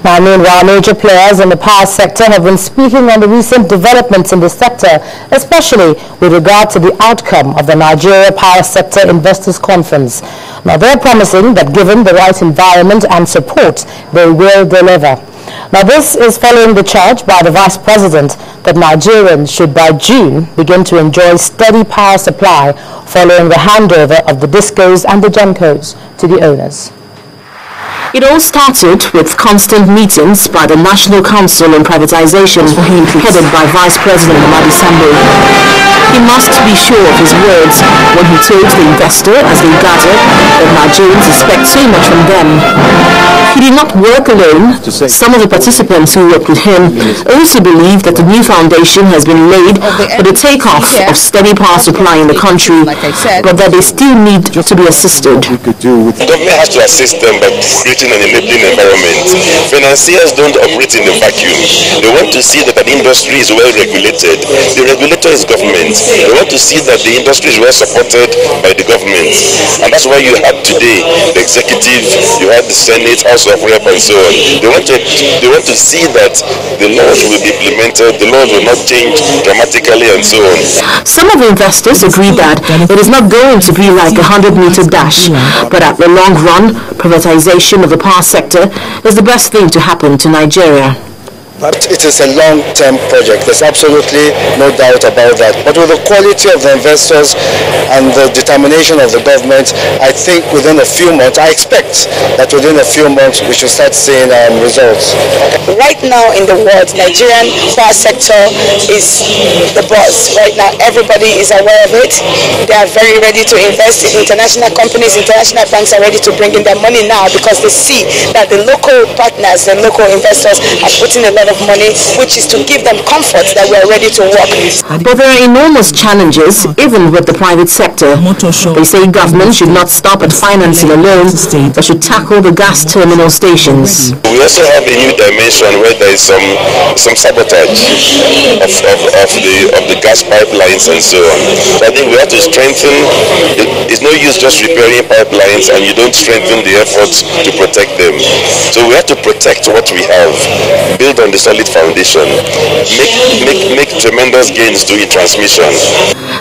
Now, meanwhile, major players in the power sector have been speaking on the recent developments in the sector, especially with regard to the outcome of the Nigeria Power Sector Investors Conference. Now, they're promising that given the right environment and support, they will deliver. Now, this is following the charge by the Vice President that Nigerians should by June begin to enjoy steady power supply following the handover of the discos and the gencos to the owners. It all started with constant meetings by the National Council on Privatisation, headed by Vice President Namadi Sambo. He must be sure of his words when he told the investor as they gathered that Nigerians expect so much from them. He did not work alone. Some of the participants who worked with him also believe that the new foundation has been laid for the takeoff of steady power supply in the country, but that they still need to be assisted. The government has to assist them by creating an enabling environment. Financiers don't operate in a vacuum. They want to see that the industry is well regulated. The regulator is government. They want to see that the industry is well supported by the government. And that's why you have today the executive, you have the Senate, House of Rep, and so on. They want to see that the laws will be implemented, the laws will not change dramatically, and so on. Some of the investors agree that it is not going to be like a 100-meter dash, but at the long run, privatization of the power sector is the best thing to happen to Nigeria. But it is a long-term project. There's absolutely no doubt about that. But with the quality of the investors and the determination of the government, I think within a few months, I expect that within a few months we should start seeing results. Right now in the world, Nigerian power sector is the boss. Right now, everybody is aware of it. They are very ready to invest in international companies. International banks are ready to bring in their money now because they see that the local partners, the local investors are putting a lot of money, which is to give them comfort that we are ready to work. But there are enormous challenges even with the private sector. They say government should not stop at financing alone, but should tackle the gas terminal stations. We also have a new dimension where there is some sabotage of the gas pipelines and so on. So I think we have to strengthen. It's no use just repairing pipelines and you don't strengthen the efforts to protect them. So we have to protect what we have, build on the solid foundation, make tremendous gains to e-transmission.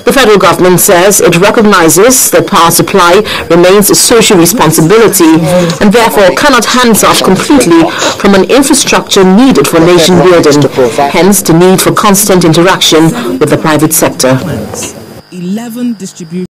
The federal government says it recognizes that power supply remains a social responsibility and therefore cannot hands off completely from an infrastructure needed for nation building, hence the need for constant interaction with the private sector. 11 distributors.